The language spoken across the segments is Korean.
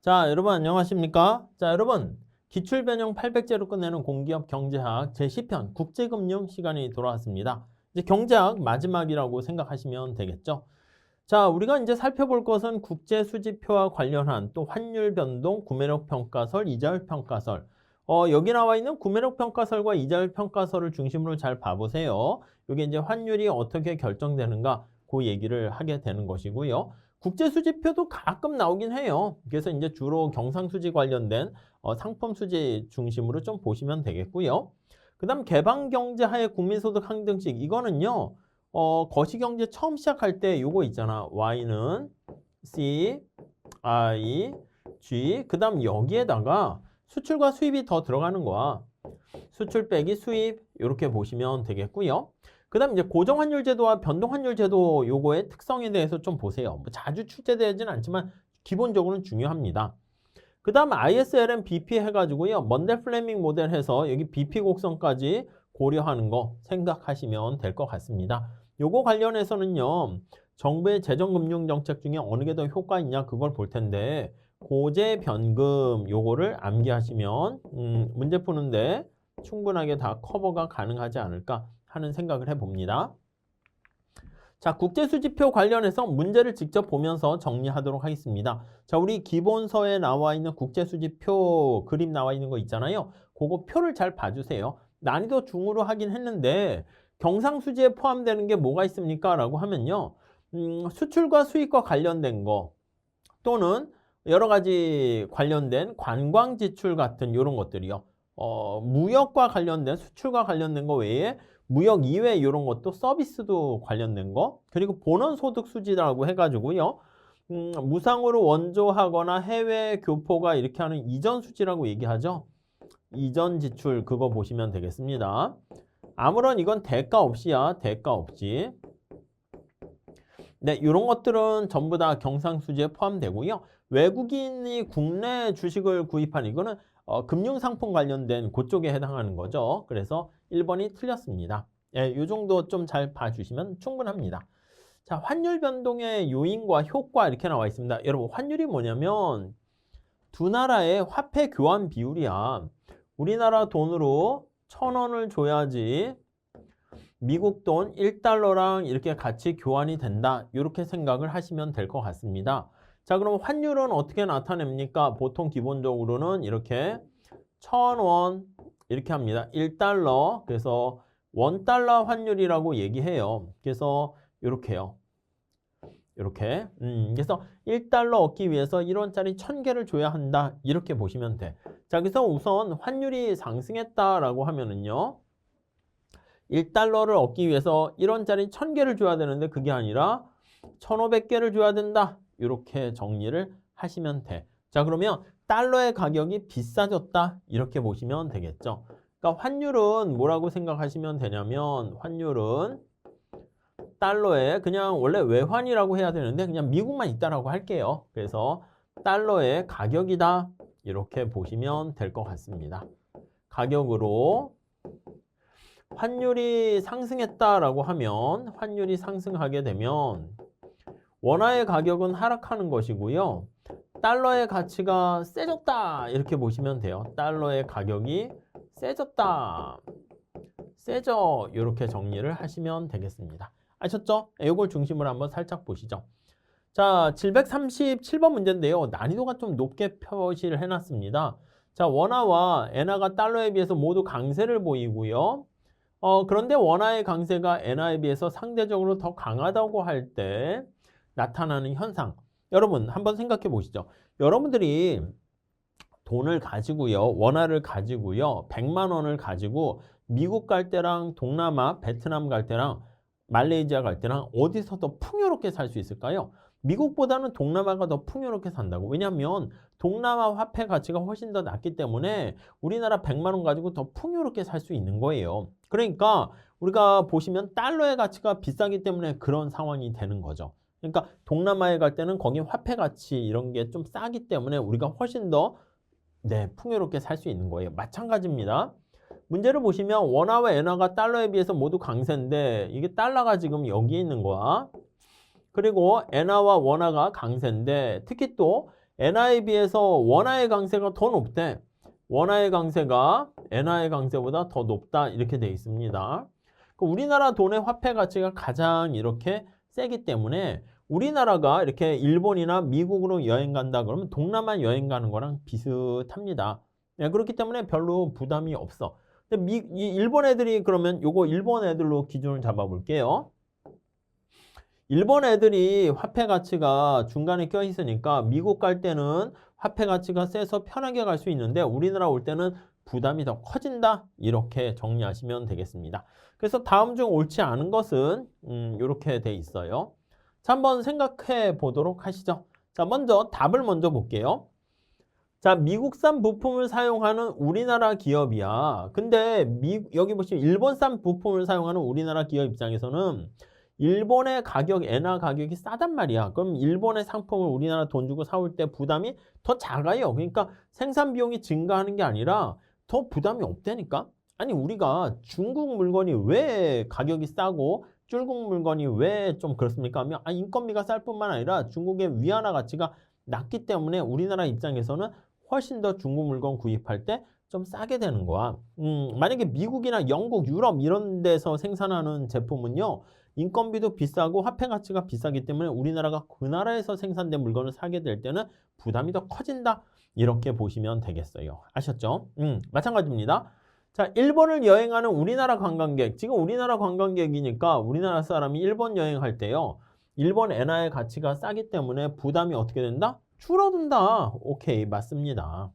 자, 여러분 안녕하십니까? 자, 여러분 기출변형 800제로 끝내는 공기업 경제학 제10편 국제금융 시간이 돌아왔습니다. 이제 경제학 마지막이라고 생각하시면 되겠죠? 자, 우리가 이제 살펴볼 것은 국제수지표와 관련한 또 환율 변동, 구매력 평가설, 이자율 평가설. 여기 나와 있는 구매력 평가설과 이자율 평가설을 중심으로 잘 봐보세요. 이게 이제 환율이 어떻게 결정되는가 그 얘기를 하게 되는 것이고요. 국제수지표도 가끔 나오긴 해요. 그래서 이제 주로 경상수지 관련된 상품수지 중심으로 좀 보시면 되겠고요. 그 다음 개방경제하에 국민소득 항등식 이거는요. 거시경제 처음 시작할 때 요거 있잖아. Y는 C, I, G. 그 다음 여기에다가 수출과 수입이 더 들어가는 거야. 수출 빼기 수입 이렇게 보시면 되겠고요. 그 다음 이제 고정환율제도와 변동환율제도 요거의 특성에 대해서 좀 보세요. 뭐 자주 출제되지는 않지만 기본적으로는 중요합니다. 그 다음 ISLM BP 해가지고요. 먼델 플레밍 모델 해서 여기 BP 곡선까지 고려하는 거 생각하시면 될 것 같습니다. 요거 관련해서는요. 정부의 재정금융정책 중에 어느 게 더 효과 있냐 그걸 볼 텐데 고재 변금 요거를 암기하시면 문제 푸는데 충분하게 다 커버가 가능하지 않을까 하는 생각을 해봅니다. 자, 국제수지표 관련해서 문제를 직접 보면서 정리하도록 하겠습니다. 자, 우리 기본서에 나와 있는 국제수지표 그림 나와 있는 거 있잖아요. 그거 표를 잘 봐주세요. 난이도 중으로 하긴 했는데 경상수지에 포함되는 게 뭐가 있습니까? 라고 하면요. 수출과 수입과 관련된 거 또는 여러 가지 관련된 관광지출 같은 이런 것들이요. 무역과 관련된 수출과 관련된 거 외에 무역 이외 이런 것도 서비스도 관련된 거 그리고 본원소득 수지라고 해가지고요. 무상으로 원조하거나 해외 교포가 이렇게 하는 이전 수지라고 얘기하죠. 이전 지출 그거 보시면 되겠습니다. 아무런 이건 대가 없이야. 대가 없이. 네, 이런 것들은 전부 다 경상수지에 포함되고요. 외국인이 국내 주식을 구입하는 이거는 금융상품 관련된 그쪽에 해당하는 거죠. 그래서 1번이 틀렸습니다. 예, 이 정도 좀 잘 봐주시면 충분합니다. 자, 환율 변동의 요인과 효과 이렇게 나와 있습니다. 여러분, 환율이 뭐냐면 두 나라의 화폐 교환 비율이야. 우리나라 돈으로 1,000원을 줘야지 미국 돈 1달러랑 이렇게 같이 교환이 된다. 이렇게 생각을 하시면 될 것 같습니다. 자, 그럼 환율은 어떻게 나타냅니까? 보통 기본적으로는 이렇게 1,000원 이렇게 합니다. 1달러. 그래서 원달러 환율이라고 얘기해요. 그래서 이렇게요. 이렇게. 그래서 1달러 얻기 위해서 1원짜리 1,000개를 줘야 한다. 이렇게 보시면 돼. 자, 그래서 우선 환율이 상승했다라고 하면은요. 1달러를 얻기 위해서 1원짜리 1,000개를 줘야 되는데 그게 아니라 1,500개를 줘야 된다. 이렇게 정리를 하시면 돼. 자, 그러면 달러의 가격이 비싸졌다. 이렇게 보시면 되겠죠. 그러니까 환율은 뭐라고 생각하시면 되냐면 환율은 달러에 그냥 원래 외환이라고 해야 되는데 그냥 미국만 있다라고 할게요. 그래서 달러의 가격이다. 이렇게 보시면 될 것 같습니다. 가격으로 환율이 상승했다라고 하면 환율이 상승하게 되면 원화의 가격은 하락하는 것이고요. 달러의 가치가 세졌다 이렇게 보시면 돼요. 달러의 가격이 세졌다. 세져 이렇게 정리를 하시면 되겠습니다. 아셨죠? 이걸 중심으로 한번 살짝 보시죠. 자, 737번 문제인데요. 난이도가 좀 높게 표시를 해놨습니다. 자, 원화와 엔화가 달러에 비해서 모두 강세를 보이고요. 그런데 원화의 강세가 엔화에 비해서 상대적으로 더 강하다고 할 때 나타나는 현상. 여러분 한번 생각해 보시죠. 여러분들이 돈을 가지고요. 원화를 가지고요. 100만 원을 가지고 미국 갈 때랑 동남아, 베트남 갈 때랑 말레이시아 갈 때랑 어디서 더 풍요롭게 살 수 있을까요? 미국보다는 동남아가 더 풍요롭게 산다고. 왜냐하면 동남아 화폐 가치가 훨씬 더 낮기 때문에 우리나라 100만 원 가지고 더 풍요롭게 살 수 있는 거예요. 그러니까 우리가 보시면 달러의 가치가 비싸기 때문에 그런 상황이 되는 거죠. 그러니까 동남아에 갈 때는 거기 화폐 가치 이런 게 좀 싸기 때문에 우리가 훨씬 더 풍요롭게 살 수 있는 거예요. 마찬가지입니다. 문제를 보시면 원화와 엔화가 달러에 비해서 모두 강세인데 이게 달러가 지금 여기 있는 거야. 그리고 엔화와 원화가 강세인데 특히 또 엔화에 비해서 원화의 강세가 더 높대. 원화의 강세가 엔화의 강세보다 더 높다 이렇게 돼 있습니다. 우리나라 돈의 화폐 가치가 가장 이렇게 세기 때문에 우리나라가 이렇게 일본이나 미국으로 여행 간다 그러면 동남아 여행 가는 거랑 비슷합니다. 네, 그렇기 때문에 별로 부담이 없어. 근데 이 일본 애들이 그러면 요거 일본 애들로 기준을 잡아 볼게요. 일본 애들이 화폐 가치가 중간에 껴 있으니까 미국 갈 때는 화폐 가치가 세서 편하게 갈 수 있는데 우리나라 올 때는 부담이 더 커진다. 이렇게 정리하시면 되겠습니다. 그래서 다음 중 옳지 않은 것은 이렇게 돼 있어요. 자, 한번 생각해 보도록 하시죠. 자, 먼저 답을 먼저 볼게요. 자, 미국산 부품을 사용하는 우리나라 기업이야. 근데 여기 보시면 일본산 부품을 사용하는 우리나라 기업 입장에서는 일본의 가격, 엔화 가격이 싸단 말이야. 그럼 일본의 상품을 우리나라 돈 주고 사올 때 부담이 더 작아요. 그러니까 생산 비용이 증가하는 게 아니라 더 부담이 없다니까. 아니 우리가 중국 물건이 왜 가격이 싸고 중국 물건이 왜 좀 그렇습니까? 하면 인건비가 쌀 뿐만 아니라 중국의 위안화 가치가 낮기 때문에 우리나라 입장에서는 훨씬 더 중국 물건 구입할 때 좀 싸게 되는 거야. 만약에 미국이나 영국, 유럽 이런 데서 생산하는 제품은요. 인건비도 비싸고 화폐 가치가 비싸기 때문에 우리나라가 그 나라에서 생산된 물건을 사게 될 때는 부담이 더 커진다. 이렇게 보시면 되겠어요. 아셨죠? 마찬가지입니다. 자, 일본을 여행하는 우리나라 관광객. 지금 우리나라 관광객이니까 우리나라 사람이 일본 여행할 때요. 일본 엔화의 가치가 싸기 때문에 부담이 어떻게 된다? 줄어든다. 오케이, 맞습니다.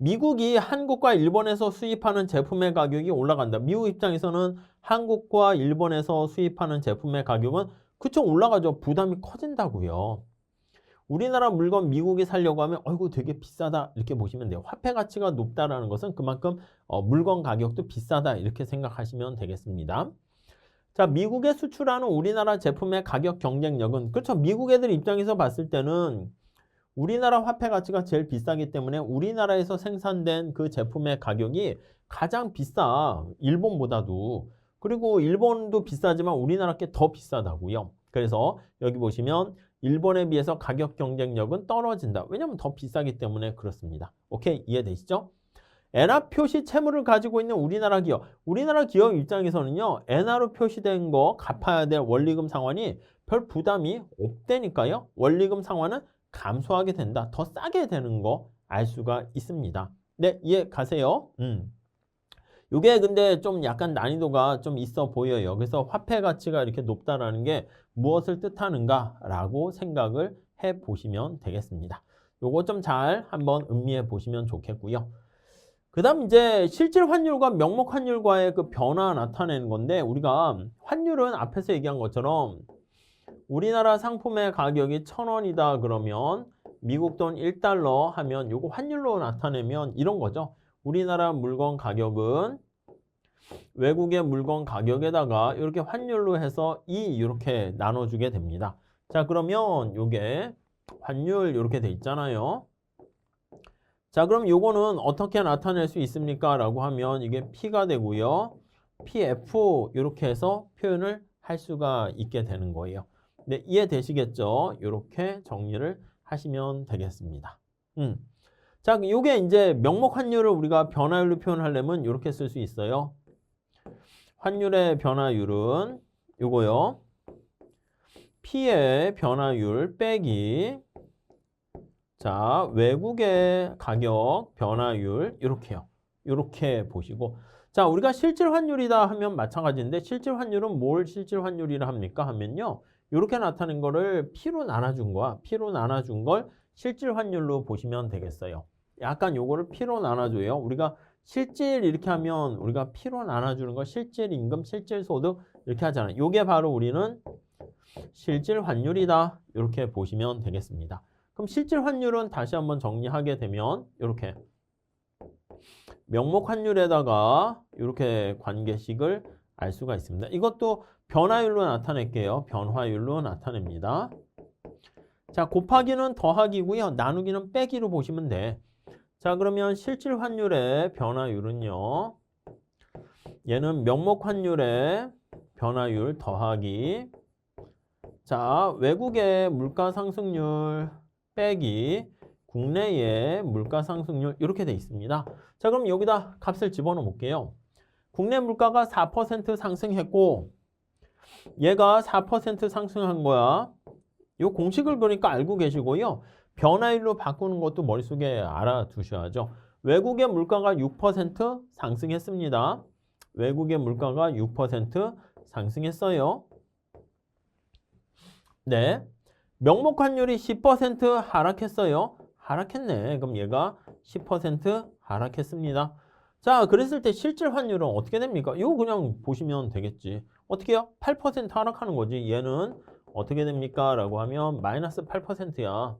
미국이 한국과 일본에서 수입하는 제품의 가격이 올라간다. 미국 입장에서는 한국과 일본에서 수입하는 제품의 가격은 그쵸 올라가죠. 부담이 커진다고요. 우리나라 물건 미국이 사려고 하면 어이구 되게 비싸다 이렇게 보시면 돼요. 화폐 가치가 높다라는 것은 그만큼 물건 가격도 비싸다 이렇게 생각하시면 되겠습니다. 자, 미국에 수출하는 우리나라 제품의 가격 경쟁력은 그렇죠. 미국 애들 입장에서 봤을 때는 우리나라 화폐 가치가 제일 비싸기 때문에 우리나라에서 생산된 그 제품의 가격이 가장 비싸. 일본보다도. 그리고 일본도 비싸지만 우리나라 게 더 비싸다고요. 그래서 여기 보시면 일본에 비해서 가격 경쟁력은 떨어진다. 왜냐하면 더 비싸기 때문에 그렇습니다. 오케이, 이해되시죠? 엔화 표시 채무를 가지고 있는 우리나라 기업. 우리나라 기업 입장에서는요. 엔화로 표시된 거 갚아야 될 원리금 상환이 별 부담이 없다니까요. 원리금 상환은 감소하게 된다. 더 싸게 되는 거 알 수가 있습니다. 네, 이해 가세요? 요게 근데 좀 약간 난이도가 좀 있어 보여요. 그래서 화폐 가치가 이렇게 높다라는 게 무엇을 뜻하는가라고 생각을 해 보시면 되겠습니다. 요거 좀 잘 한번 음미해 보시면 좋겠고요. 그 다음 이제 실질 환율과 명목 환율과의 그 변화 나타내는 건데 우리가 환율은 앞에서 얘기한 것처럼 우리나라 상품의 가격이 1,000원이다 그러면 미국 돈 1달러 하면 요거 환율로 나타내면 이런 거죠. 우리나라 물건 가격은 외국의 물건 가격에다가 이렇게 환율로 해서 이렇게 나눠주게 됩니다. 자, 그러면 요게 환율 이렇게 돼 있잖아요. 자, 그럼 요거는 어떻게 나타낼 수 있습니까? 라고 하면 이게 P가 되고요. PF 이렇게 해서 표현을 할 수가 있게 되는 거예요. 네, 이해되시겠죠? 이렇게 정리를 하시면 되겠습니다. 자, 요게 이제 명목 환율을 우리가 변화율로 표현하려면 이렇게 쓸 수 있어요. 환율의 변화율은 요거요. P의 변화율 빼기 자, 외국의 가격 변화율 이렇게요. 이렇게 보시고 자, 우리가 실질 환율이다 하면 마찬가지인데 실질 환율은 뭘 실질 환율이라 합니까? 하면요. 이렇게 나타낸 거를 P로 나눠준 거야. P로 나눠준 걸 실질 환율로 보시면 되겠어요. 약간 요거를 P로 나눠줘요. 우리가 실질 이렇게 하면 우리가 P로 나눠주는 거 실질 임금, 실질 소득 이렇게 하잖아요. 요게 바로 우리는 실질 환율이다. 이렇게 보시면 되겠습니다. 그럼 실질 환율은 다시 한번 정리하게 되면 이렇게 명목 환율에다가 이렇게 관계식을 알 수가 있습니다. 이것도 변화율로 나타낼게요. 변화율로 나타냅니다. 자, 곱하기는 더하기고요. 나누기는 빼기로 보시면 돼. 자, 그러면 실질 환율의 변화율은요. 얘는 명목 환율의 변화율 더하기 자, 외국의 물가 상승률 빼기 국내의 물가 상승률 이렇게 돼 있습니다. 자, 그럼 여기다 값을 집어넣어 볼게요. 국내 물가가 4% 상승했고 얘가 4% 상승한 거야. 이 공식을 그러니까 알고 계시고요. 변화율로 바꾸는 것도 머릿속에 알아두셔야죠. 외국의 물가가 6% 상승했습니다. 외국의 물가가 6% 상승했어요. 네. 명목 환율이 10% 하락했어요. 하락했네. 그럼 얘가 10% 하락했습니다. 자, 그랬을 때 실질 환율은 어떻게 됩니까? 이거 그냥 보시면 되겠지. 어떻게 해요? 8% 하락하는 거지. 얘는 어떻게 됩니까? 라고 하면 마이너스 8%야.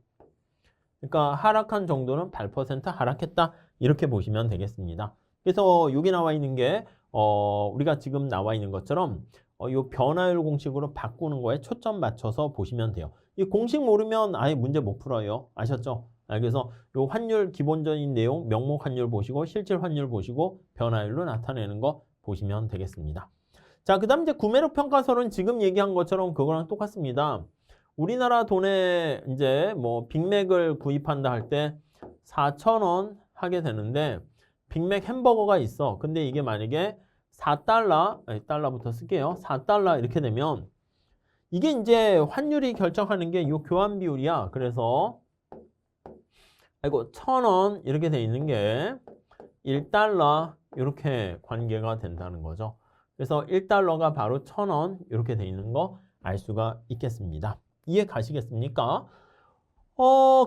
그러니까 하락한 정도는 8% 하락했다. 이렇게 보시면 되겠습니다. 그래서 여기 나와 있는 게 우리가 지금 나와 있는 것처럼 이 변화율 공식으로 바꾸는 거에 초점 맞춰서 보시면 돼요. 이 공식 모르면 아예 문제 못 풀어요. 아셨죠? 그래서 이 환율 기본적인 내용, 명목 환율 보시고 실질 환율 보시고 변화율로 나타내는 거 보시면 되겠습니다. 자, 그다음 이제 구매력 평가서는 지금 얘기한 것처럼 그거랑 똑같습니다. 우리나라 돈에 이제 뭐 빅맥을 구입한다 할 때 4,000원 하게 되는데 빅맥 햄버거가 있어. 근데 이게 만약에 4달러, 달러부터 쓸게요. 4달러 이렇게 되면 이게 이제 환율이 결정하는 게 이 교환 비율이야. 그래서 1,000원 이렇게 돼 있는 게 1달러 이렇게 관계가 된다는 거죠. 그래서 1달러가 바로 1,000원 이렇게 돼 있는 거 알 수가 있겠습니다. 이해 가시겠습니까?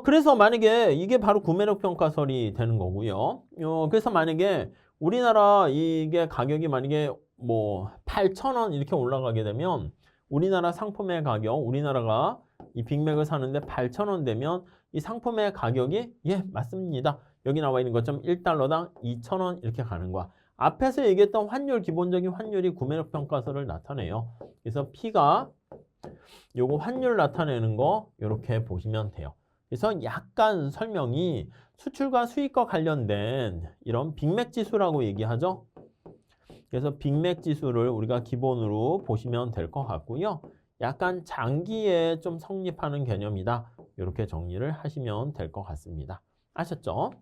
그래서 만약에 이게 바로 구매력 평가설이 되는 거고요. 그래서 만약에 우리나라 이게 가격이 만약에 뭐 8,000원 이렇게 올라가게 되면 우리나라 상품의 가격, 우리나라가 이 빅맥을 사는데 8,000원 되면 이 상품의 가격이 맞습니다. 여기 나와 있는 것처럼 1달러당 2,000원 이렇게 가는 거야. 앞에서 얘기했던 환율, 기본적인 환율이 구매력 평가서를 나타내요. 그래서 P가 요거 환율 나타내는 거 이렇게 보시면 돼요. 그래서 약간 설명이 수출과 수입과 관련된 이런 빅맥 지수라고 얘기하죠. 그래서 빅맥 지수를 우리가 기본으로 보시면 될 것 같고요. 약간 장기에 좀 성립하는 개념이다. 이렇게 정리를 하시면 될 것 같습니다. 아셨죠?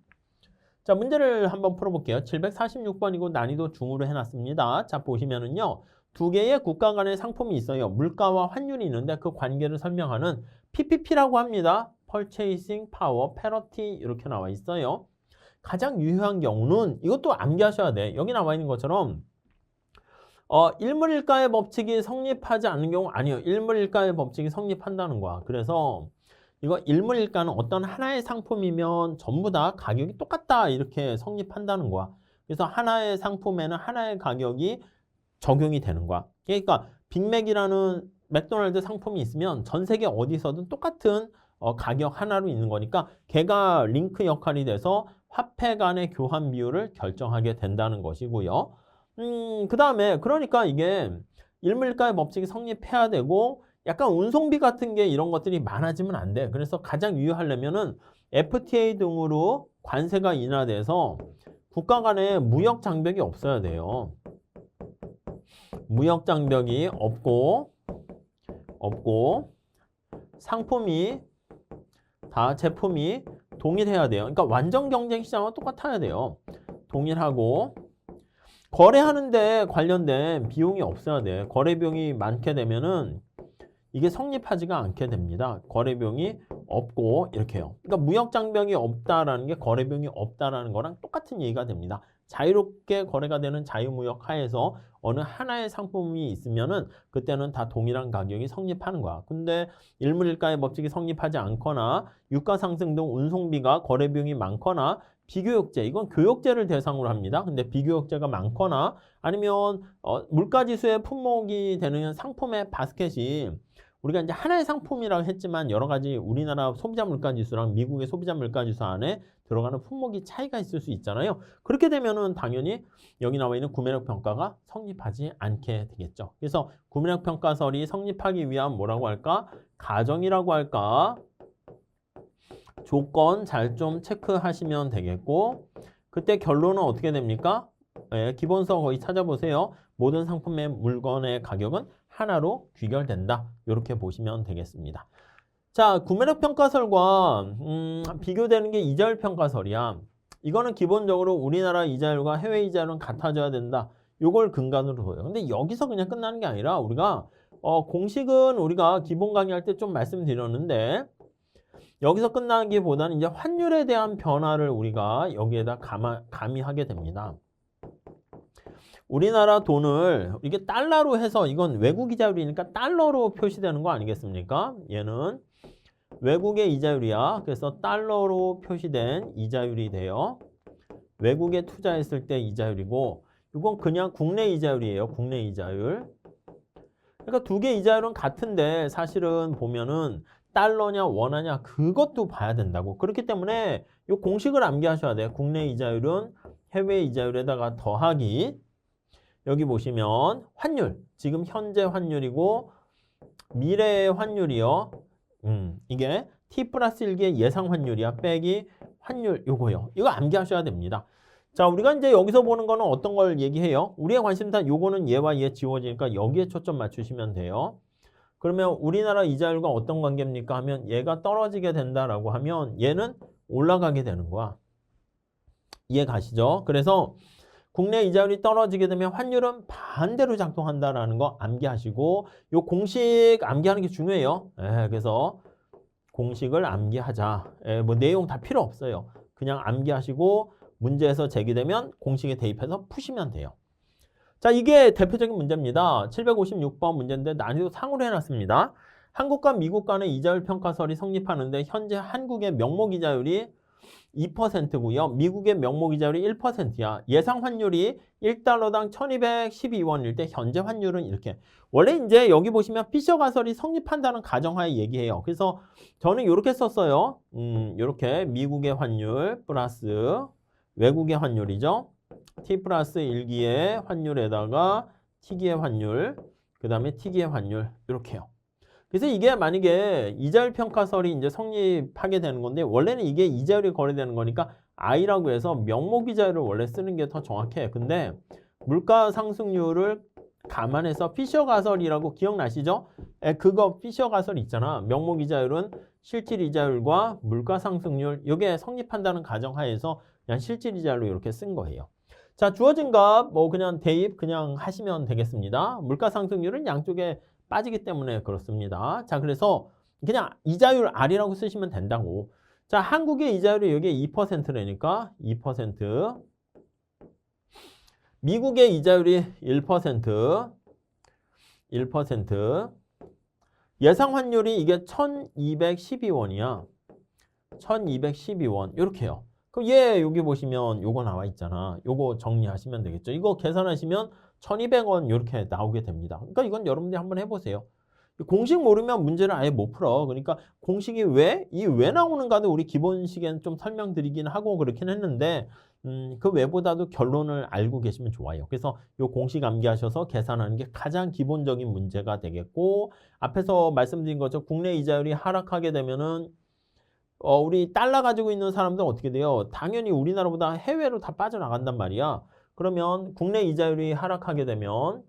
자, 문제를 한번 풀어볼게요. 746번이고 난이도 중으로 해놨습니다. 자, 보시면은요. 두 개의 국가 간의 상품이 있어요. 물가와 환율이 있는데 그 관계를 설명하는 PPP라고 합니다. Purchasing Power Parity 이렇게 나와 있어요. 가장 유효한 경우는 이것도 암기하셔야 돼. 여기 나와 있는 것처럼 일물일가의 법칙이 성립하지 않는 경우 아니에요. 일물일가의 법칙이 성립한다는 거야. 그래서 이거 일물일가는 어떤 하나의 상품이면 전부 다 가격이 똑같다 이렇게 성립한다는 거야. 그래서 하나의 상품에는 하나의 가격이 적용이 되는 거야. 그러니까 빅맥이라는 맥도날드 상품이 있으면 전 세계 어디서든 똑같은 가격 하나로 있는 거니까 걔가 링크 역할이 돼서 화폐 간의 교환 비율을 결정하게 된다는 것이고요. 그 다음에 그러니까 이게 일물일가의 법칙이 성립해야 되고 약간 운송비 같은 게 이런 것들이 많아지면 안 돼. 그래서 가장 유효하려면은 FTA 등으로 관세가 인하돼서 국가 간에 무역 장벽이 없어야 돼요. 무역 장벽이 없고 상품이 다 제품이 동일해야 돼요. 그러니까 완전 경쟁 시장은 똑같아야 돼요. 동일하고 거래하는데 관련된 비용이 없어야 돼. 거래 비용이 많게 되면은 이게 성립하지가 않게 됩니다. 거래 비용이 없고 이렇게요. 그러니까 무역 장벽이 없다라는 게 거래 비용이 없다라는 거랑 똑같은 얘기가 됩니다. 자유롭게 거래가 되는 자유무역 하에서 어느 하나의 상품이 있으면은 그때는 다 동일한 가격이 성립하는 거야. 근데 일물일가의 법칙이 성립하지 않거나 유가 상승 등 운송비가 거래 비용이 많거나 비교역제, 이건 교역제를 대상으로 합니다. 근데 비교역제가 많거나 아니면 물가지수의 품목이 되는 상품의 바스켓이 우리가 이제 하나의 상품이라고 했지만 여러 가지 우리나라 소비자 물가지수랑 미국의 소비자 물가지수 안에 들어가는 품목이 차이가 있을 수 있잖아요. 그렇게 되면은 당연히 여기 나와 있는 구매력 평가가 성립하지 않게 되겠죠. 그래서 구매력 평가설이 성립하기 위한 뭐라고 할까? 가정이라고 할까? 조건 잘 좀 체크하시면 되겠고 그때 결론은 어떻게 됩니까? 기본서 거의 찾아보세요. 모든 상품의 물건의 가격은 하나로 귀결된다. 이렇게 보시면 되겠습니다. 자, 구매력 평가설과 비교되는 게 이자율 평가설이야. 이거는 기본적으로 우리나라 이자율과 해외 이자율은 같아져야 된다. 요걸 근간으로 둬요. 근데 여기서 그냥 끝나는 게 아니라 우리가 공식은 우리가 기본 강의할 때 좀 말씀드렸는데 여기서 끝나기보다는 이제 환율에 대한 변화를 우리가 여기에다 가미하게 됩니다. 우리나라 돈을 이게 달러로 해서 이건 외국 이자율이니까 달러로 표시되는 거 아니겠습니까? 얘는 외국의 이자율이야. 그래서 달러로 표시된 이자율이 돼요. 외국에 투자했을 때 이자율이고 이건 그냥 국내 이자율이에요. 국내 이자율. 그러니까 두 개 이자율은 같은데 사실은 보면은 달러냐 원화냐 그것도 봐야 된다고. 그렇기 때문에 이 공식을 암기하셔야 돼요. 국내 이자율은 해외 이자율에다가 더하기 여기 보시면 환율 지금 현재 환율이고 미래의 환율이요. 이게 T 플러스 1의 예상 환율이야. 빼기 환율 요거요. 이거 암기하셔야 됩니다. 자, 우리가 이제 여기서 보는 거는 어떤 걸 얘기해요? 우리의 관심사 요거는 얘와 얘 지워지니까 여기에 초점 맞추시면 돼요. 그러면 우리나라 이자율과 어떤 관계입니까? 하면 얘가 떨어지게 된다라고 하면 얘는 올라가게 되는 거야. 이해 가시죠? 그래서 국내 이자율이 떨어지게 되면 환율은 반대로 작동한다라는 거 암기하시고 요 공식 암기하는 게 중요해요. 그래서 공식을 암기하자. 뭐 내용 다 필요 없어요. 그냥 암기하시고 문제에서 제기되면 공식에 대입해서 푸시면 돼요. 자, 이게 대표적인 문제입니다. 756번 문제인데 난이도 상으로 해놨습니다. 한국과 미국 간의 이자율 평가설이 성립하는데 현재 한국의 명목 이자율이 2%고요. 미국의 명목 이자율이 1%야. 예상 환율이 1달러당 1212원일 때 현재 환율은 이렇게. 원래 이제 여기 보시면 피셔 가설이 성립한다는 가정하에 얘기해요. 그래서 저는 이렇게 썼어요. 이렇게 미국의 환율 플러스 외국의 환율이죠. T 플러스 1기의 환율에다가 T기의 환율, 그 다음에 T기의 환율 이렇게요. 그래서 이게 만약에 이자율 평가설이 이제 성립하게 되는 건데 원래는 이게 이자율이 거래되는 거니까 I라고 해서 명목 이자율을 원래 쓰는 게 더 정확해. 근데 물가 상승률을 감안해서 피셔 가설이라고 기억나시죠? 그거 피셔 가설 있잖아. 명목 이자율은 실질 이자율과 물가 상승률 이게 성립한다는 가정하에서 그냥 실질 이자율로 이렇게 쓴 거예요. 자, 주어진 값 뭐 그냥 대입 그냥 하시면 되겠습니다. 물가 상승률은 양쪽에 빠지기 때문에 그렇습니다. 자, 그래서 그냥 이자율 R이라고 쓰시면 된다고. 자, 한국의 이자율이 여기에 2%라니까 2%. 미국의 이자율이 1%. 예상 환율이 이게 1212원이야. 1212원. 이렇게요. 그럼 얘 여기 보시면 요거 나와 있잖아. 요거 정리하시면 되겠죠. 이거 계산하시면 1200원 이렇게 나오게 됩니다. 그러니까 이건 여러분들이 한번 해보세요. 공식 모르면 문제를 아예 못 풀어. 그러니까 공식이 왜 나오는가도 우리 기본 시간에 좀 설명드리긴 하고 그렇긴 했는데 그 외보다도 결론을 알고 계시면 좋아요. 그래서 요 공식 암기하셔서 계산하는 게 가장 기본적인 문제가 되겠고 앞에서 말씀드린 것처럼 국내 이자율이 하락하게 되면은 우리 달러 가지고 있는 사람들은 어떻게 돼요? 당연히 우리나라보다 해외로 다 빠져나간단 말이야. 그러면 국내 이자율이 하락하게 되면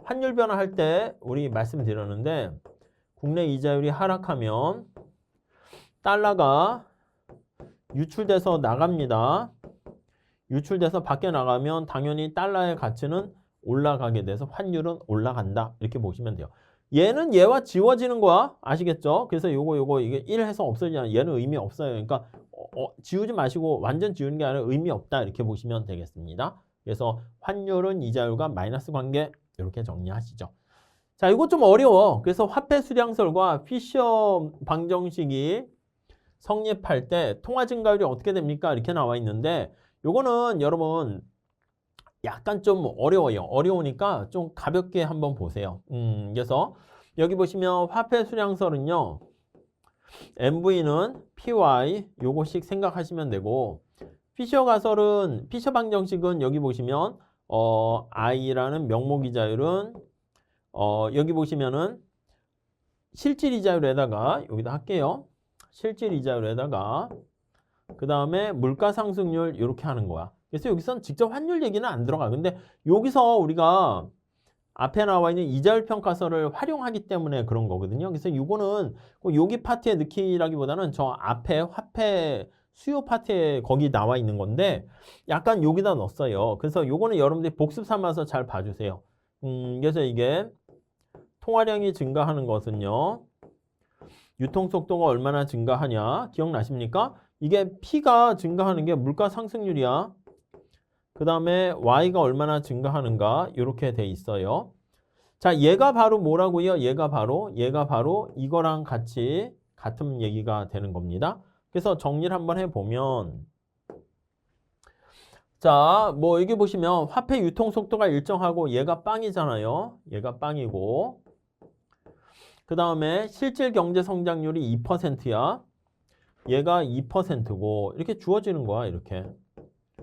환율 변화할 때 우리 말씀드렸는데 국내 이자율이 하락하면 달러가 유출돼서 나갑니다. 유출돼서 밖에 나가면 당연히 달러의 가치는 올라가게 돼서 환율은 올라간다. 이렇게 보시면 돼요. 얘는 얘와 지워지는 거야. 아시겠죠? 그래서 요거 이게 1 해서 없어지잖아. 얘는 의미 없어요. 그러니까 지우지 마시고 완전 지우는 게 아니라 의미 없다. 이렇게 보시면 되겠습니다. 그래서 환율은 이자율과 마이너스 관계 이렇게 정리하시죠. 자, 이거 좀 어려워. 그래서 화폐 수량설과 피셔 방정식이 성립할 때 통화 증가율이 어떻게 됩니까? 이렇게 나와 있는데 요거는 여러분 약간 좀 어려워요. 어려우니까 좀 가볍게 한번 보세요. 그래서 여기 보시면 화폐 수량설은요. MV는 PY 요거씩 생각하시면 되고 피셔 가설은 피셔 방정식은 여기 보시면 I라는 명목 이자율은 여기 보시면은 실질 이자율에다가 여기다 할게요. 실질 이자율에다가 그 다음에 물가 상승률 이렇게 하는 거야. 그래서 여기서는 직접 환율 얘기는 안 들어가. 근데 여기서 우리가 앞에 나와 있는 이자율 평가서를 활용하기 때문에 그런 거거든요. 그래서 이거는 여기 파트에 넣기라기보다는 저 앞에 화폐 수요 파트에 거기 나와 있는 건데 약간 여기다 넣었어요. 그래서 요거는 여러분들이 복습 삼아서 잘 봐주세요. 그래서 이게 통화량이 증가하는 것은요. 유통속도가 얼마나 증가하냐 기억나십니까? 이게 P가 증가하는 게 물가 상승률이야. 그 다음에 Y가 얼마나 증가하는가 이렇게 돼 있어요. 자, 얘가 바로 뭐라고요? 얘가 바로 이거랑 같은 얘기가 되는 겁니다. 그래서 정리를 한번 해보면 자, 뭐 여기 보시면 화폐 유통 속도가 일정하고 얘가 빵이잖아요. 얘가 빵이고 그 다음에 실질 경제 성장률이 2%야. 얘가 2%고 이렇게 주어지는 거야. 이렇게.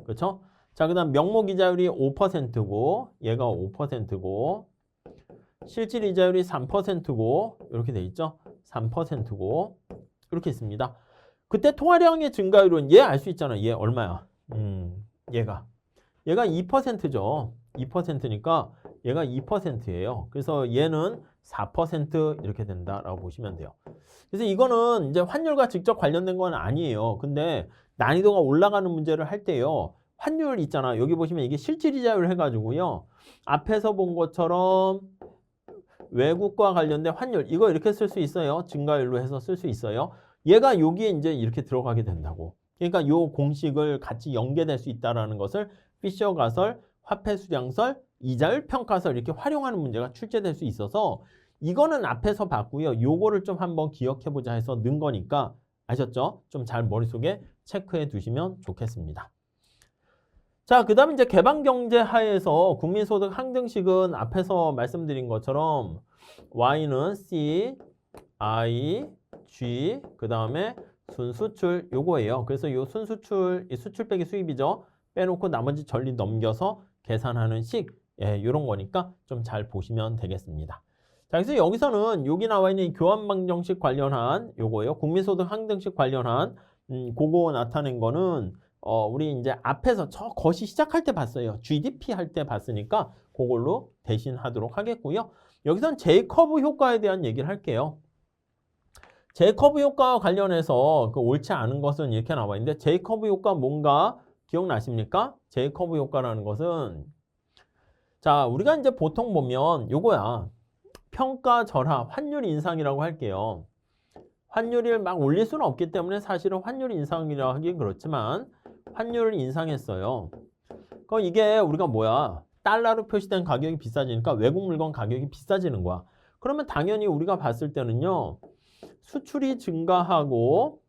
그렇죠? 자, 그 다음 명목 이자율이 5%고 얘가 5%고 실질 이자율이 3%고 이렇게 돼 있죠. 3%고 이렇게 있습니다. 그때 통화량의 증가율은 얘 알 수 있잖아. 얘 얼마야? 얘가 2%죠. 2%니까 얘가 2%예요. 그래서 얘는 4% 이렇게 된다라고 보시면 돼요. 그래서 이거는 이제 환율과 직접 관련된 건 아니에요. 근데 난이도가 올라가는 문제를 할 때요. 환율 있잖아. 여기 보시면 이게 실질이자율 해가지고요. 앞에서 본 것처럼 외국과 관련된 환율 이거 이렇게 쓸 수 있어요. 증가율로 해서 쓸 수 있어요. 얘가 여기에 이제 이렇게 들어가게 된다고. 그러니까 요 공식을 같이 연계될 수 있다라는 것을 피셔 가설, 화폐 수량설, 이자율 평가설 이렇게 활용하는 문제가 출제될 수 있어서 이거는 앞에서 봤고요. 요거를 좀 한번 기억해 보자 해서 넣은 거니까 아셨죠? 좀 잘 머릿속에 체크해 두시면 좋겠습니다. 자, 그 다음에 이제 개방경제 하에서 국민소득 항등식은 앞에서 말씀드린 것처럼 Y는 C, I, G, 그 다음에 순수출 요거예요. 그래서 요 순수출, 이 수출 빼기 수입이죠. 빼놓고 나머지 전리 넘겨서 계산하는 식, 예, 요런 거니까 좀 잘 보시면 되겠습니다. 자, 그래서 여기서는 여기 나와 있는 교환방정식 관련한 요거예요. 국민소득 항등식 관련한 그거 나타낸 거는 우리 이제 앞에서 저 것이 시작할 때 봤어요. GDP 할 때 봤으니까 그걸로 대신하도록 하겠고요. 여기선 제이커브 효과에 대한 얘기를 할게요. 제이커브 효과와 관련해서 그 옳지 않은 것은 이렇게 나와 있는데 제이커브 효과 뭔가 기억나십니까? 제이커브 효과라는 것은 자, 우리가 이제 보통 보면 요거야. 평가 절하, 환율 인상이라고 할게요. 환율을 막 올릴 수는 없기 때문에 사실은 환율 인상이라고 하긴 그렇지만 환율을 인상했어요. 그럼 이게 우리가 뭐야? 달러로 표시된 가격이 비싸지니까 외국 물건 가격이 비싸지는 거야. 그러면 당연히 우리가 봤을 때는요. 수출이 증가하고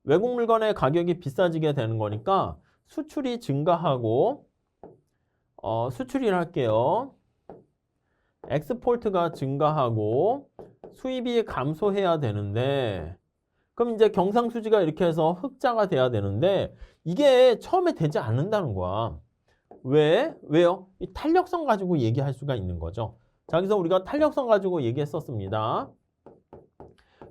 외국 물건의 가격이 비싸지게 되는 거니까 수출이 증가하고 수출을 할게요. 엑스포트가 증가하고 수입이 감소해야 되는데 그럼 이제 경상수지가 이렇게 해서 흑자가 돼야 되는데 이게 처음에 되지 않는다는 거야. 왜? 왜요? 이 탄력성 가지고 얘기할 수가 있는 거죠. 자, 그래서 우리가 탄력성 가지고 얘기했었습니다.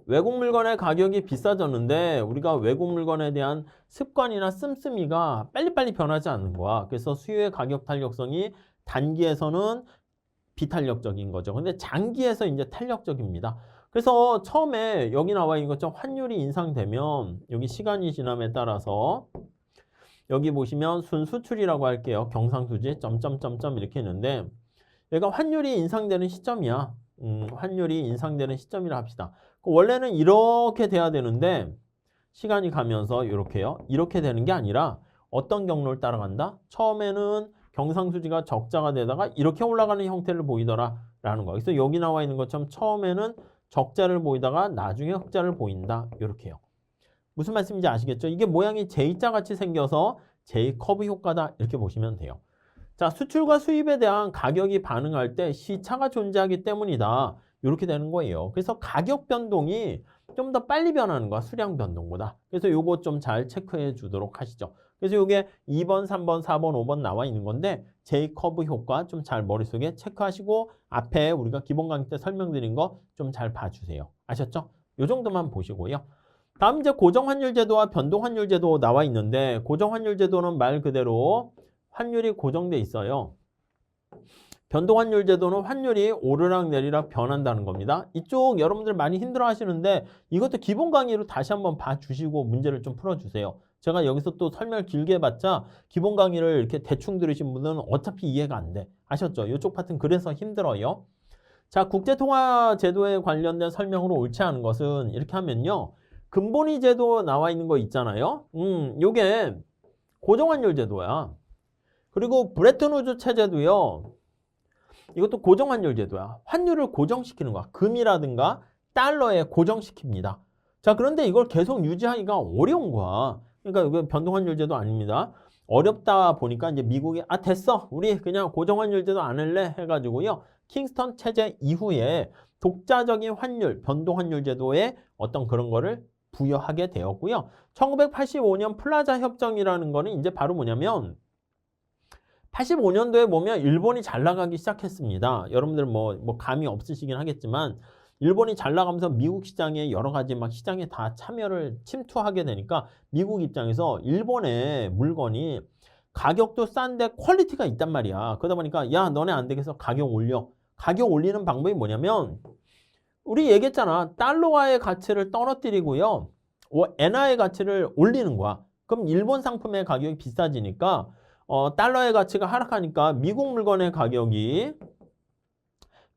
외국 물건의 가격이 비싸졌는데 우리가 외국 물건에 대한 습관이나 씀씀이가 빨리빨리 변하지 않는 거야. 그래서 수요의 가격 탄력성이 단기에서는 비탄력적인 거죠. 근데 장기에서 이제 탄력적입니다. 그래서 처음에 여기 나와 있는 것처럼 환율이 인상되면 여기 시간이 지남에 따라서 여기 보시면 순수출이라고 할게요. 경상수지 점점점점 이렇게 있는데 얘가 환율이 인상되는 시점이야. 환율이 인상되는 시점이라 합시다. 원래는 이렇게 돼야 되는데 시간이 가면서 이렇게요. 이렇게 되는 게 아니라 어떤 경로를 따라간다? 처음에는 경상수지가 적자가 되다가 이렇게 올라가는 형태를 보이더라 라는 거. 그래서 여기 나와 있는 것처럼 처음에는 적자를 보이다가 나중에 흑자를 보인다. 이렇게요. 무슨 말씀인지 아시겠죠? 이게 모양이 J자 같이 생겨서 J커브 효과다. 이렇게 보시면 돼요. 자, 수출과 수입에 대한 가격이 반응할 때 시차가 존재하기 때문이다. 이렇게 되는 거예요. 그래서 가격 변동이 좀 더 빨리 변하는 거야. 수량 변동보다. 그래서 요거 좀 잘 체크해 주도록 하시죠. 그래서 요게 2번, 3번, 4번, 5번 나와 있는 건데 J커브 효과 좀 잘 머릿속에 체크하시고 앞에 우리가 기본 강의 때 설명드린 거 좀 잘 봐주세요. 아셨죠? 요 정도만 보시고요. 다음 이제 고정환율제도와 변동환율제도 나와 있는데 고정환율제도는 말 그대로 환율이 고정돼 있어요. 변동환율 제도는 환율이 오르락 내리락 변한다는 겁니다. 이쪽 여러분들 많이 힘들어 하시는데 이것도 기본 강의로 다시 한번 봐주시고 문제를 좀 풀어주세요. 제가 여기서 또 설명을 길게 해봤자 기본 강의를 이렇게 대충 들으신 분은 어차피 이해가 안 돼. 아셨죠? 이쪽 파트는 그래서 힘들어요. 자, 국제통화제도에 관련된 설명으로 옳지 않은 것은 이렇게 하면요. 근본위 제도 나와 있는 거 있잖아요. 요게 고정환율 제도야. 그리고 브레튼우즈 체제도요. 이것도 고정환율 제도야. 환율을 고정시키는 거야. 금이라든가 달러에 고정시킵니다. 자, 그런데 이걸 계속 유지하기가 어려운 거야. 그러니까 이거 변동환율 제도 아닙니다. 어렵다 보니까 이제 미국이 됐어. 우리 그냥 고정환율 제도 안 할래 해가지고요. 킹스턴 체제 이후에 독자적인 환율, 변동환율 제도에 어떤 그런 거를 부여하게 되었고요. 1985년 플라자 협정이라는 거는 이제 바로 뭐냐면 85년도에 보면 일본이 잘 나가기 시작했습니다. 여러분들 뭐 감이 없으시긴 하겠지만 일본이 잘 나가면서 미국 시장에 여러 가지 막 시장에 다 참여를 침투하게 되니까 미국 입장에서 일본의 물건이 가격도 싼데 퀄리티가 있단 말이야. 그러다 보니까 야, 너네 안 되겠어. 가격 올려. 가격 올리는 방법이 뭐냐면 우리 얘기했잖아. 달러화의 가치를 떨어뜨리고요. 엔화의 가치를 올리는 거야. 그럼 일본 상품의 가격이 비싸지니까 달러의 가치가 하락하니까 미국 물건의 가격이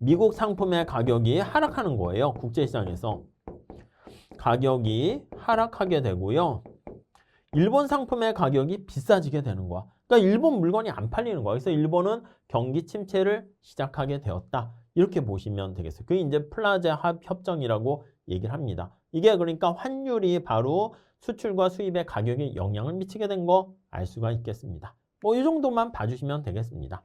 미국 상품의 가격이 하락하는 거예요. 국제시장에서. 가격이 하락하게 되고요. 일본 상품의 가격이 비싸지게 되는 거야. 그러니까 일본 물건이 안 팔리는 거야. 그래서 일본은 경기 침체를 시작하게 되었다. 이렇게 보시면 되겠어요. 그게 이제 플라자 협정이라고 얘기를 합니다. 이게 그러니까 환율이 바로 수출과 수입의 가격에 영향을 미치게 된 거 알 수가 있겠습니다. 뭐 이 정도만 봐주시면 되겠습니다.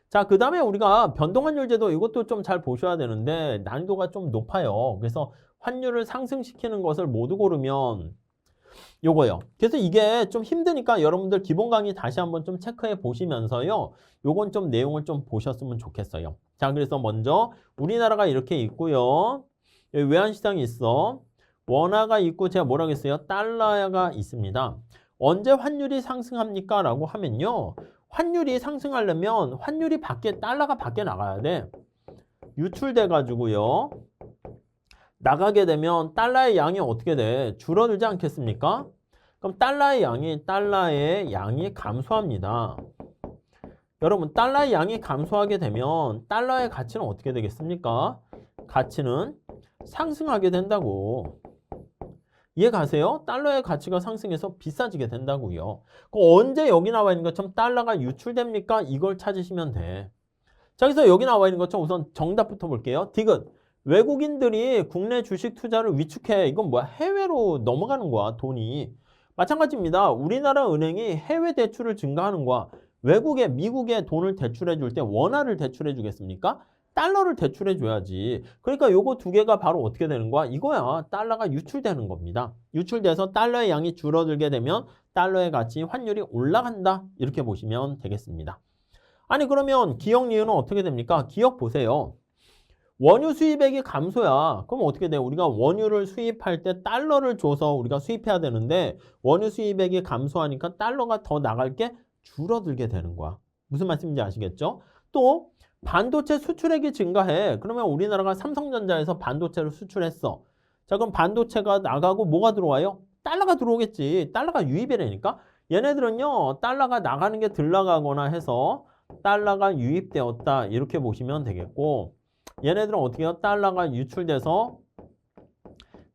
자, 그 다음에 우리가 변동환율 제도 이것도 좀 잘 보셔야 되는데 난이도가 좀 높아요. 그래서 환율을 상승시키는 것을 모두 고르면 요거요. 그래서 이게 좀 힘드니까 여러분들 기본 강의 다시 한번 좀 체크해 보시면서요. 요건 좀 내용을 좀 보셨으면 좋겠어요. 자, 그래서 먼저 우리나라가 이렇게 있고요. 여기 외환시장이 있어. 원화가 있고 제가 뭐라고 했어요? 달러가 있습니다. 언제 환율이 상승합니까? 라고 하면요. 환율이 상승하려면 환율이 달러가 밖에 나가야 돼. 유출돼 가지고요. 나가게 되면 달러의 양이 어떻게 돼? 줄어들지 않겠습니까? 그럼 달러의 양이 감소합니다. 여러분, 달러의 양이 감소하게 되면 달러의 가치는 어떻게 되겠습니까? 가치는 상승하게 된다고. 이해 가세요? 달러의 가치가 상승해서 비싸지게 된다고요. 언제 여기 나와 있는 것처럼 달러가 유출됩니까? 이걸 찾으시면 돼. 자, 그래서 여기 나와 있는 것처럼 우선 정답부터 볼게요. 디귿. 외국인들이 국내 주식 투자를 위축해. 이건 뭐야? 해외로 넘어가는 거야, 돈이. 마찬가지입니다. 우리나라 은행이 해외 대출을 증가하는 거야. 미국에 돈을 대출해 줄 때 원화를 대출해 주겠습니까? 달러를 대출해 줘야지. 그러니까 요거 두 개가 바로 어떻게 되는 거야? 이거야. 달러가 유출되는 겁니다. 유출돼서 달러의 양이 줄어들게 되면 달러의 가치, 환율이 올라간다. 이렇게 보시면 되겠습니다. 아니, 그러면 기역 니은은 어떻게 됩니까? 기역 보세요. 원유 수입액이 감소야. 그럼 어떻게 돼요? 우리가 원유를 수입할 때 달러를 줘서 우리가 수입해야 되는데 원유 수입액이 감소하니까 달러가 더 나갈 게 줄어들게 되는 거야. 무슨 말씀인지 아시겠죠? 또 반도체 수출액이 증가해. 그러면 우리나라가 삼성전자에서 반도체를 수출했어. 자, 그럼 반도체가 나가고 뭐가 들어와요? 달러가 들어오겠지. 달러가 유입이라니까. 얘네들은요. 달러가 나가는 게 덜 나가거나 해서 달러가 유입되었다. 이렇게 보시면 되겠고 얘네들은 어떻게 해요? 달러가 유출돼서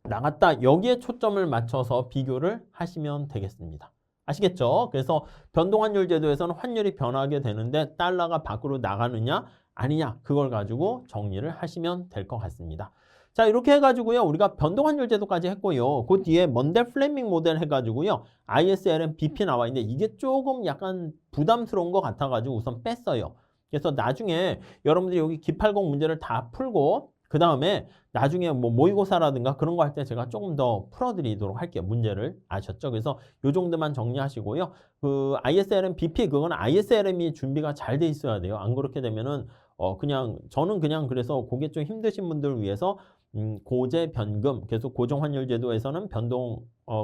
나갔다. 여기에 초점을 맞춰서 비교를 하시면 되겠습니다. 아시겠죠? 그래서 변동환율 제도에서는 환율이 변하게 되는데 달러가 밖으로 나가느냐 아니냐 그걸 가지고 정리를 하시면 될 것 같습니다. 자, 이렇게 해가지고요. 우리가 변동환율 제도까지 했고요. 그 뒤에 먼델 플레밍 모델 해가지고요. ISLM BP 나와 있는데 이게 조금 약간 부담스러운 것 같아가지고 우선 뺐어요. 그래서 나중에 여러분들이 여기 기팔공 문제를 다 풀고 그 다음에 나중에 뭐 모의고사라든가 그런 거 할 때 제가 조금 더 풀어드리도록 할게요. 문제를 아셨죠? 그래서 요 정도만 정리하시고요. 그 ISLM BP 그건 ISLM이 준비가 잘 돼 있어야 돼요. 안 그렇게 되면은 저는 그냥 그래서 그게 좀 힘드신 분들을 위해서 고제 변금, 계속 고정환율 제도에서는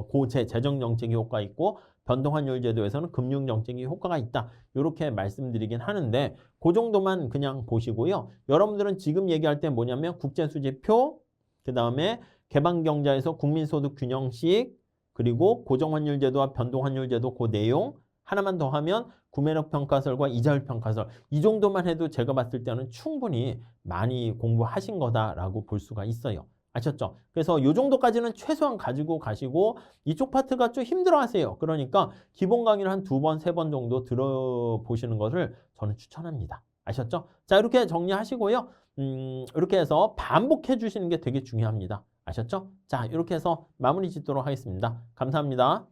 고재 재정정책이 효과 있고 변동환율 제도에서는 금융정책이 효과가 있다. 이렇게 말씀드리긴 하는데 그 정도만 그냥 보시고요. 여러분들은 지금 얘기할 때 뭐냐면 국제수지표, 그 다음에 개방경제에서 국민소득균형식, 그리고 고정환율 제도와 변동환율 제도 그 내용 하나만 더 하면 구매력 평가설과 이자율 평가설 이 정도만 해도 제가 봤을 때는 충분히 많이 공부하신 거다라고 볼 수가 있어요. 아셨죠? 그래서 이 정도까지는 최소한 가지고 가시고 이쪽 파트가 좀 힘들어 하세요. 그러니까 기본 강의를 한 2번, 3번 정도 들어보시는 것을 저는 추천합니다. 아셨죠? 자, 이렇게 정리하시고요. 이렇게 해서 반복해 주시는 게 되게 중요합니다. 아셨죠? 자, 이렇게 해서 마무리 짓도록 하겠습니다. 감사합니다.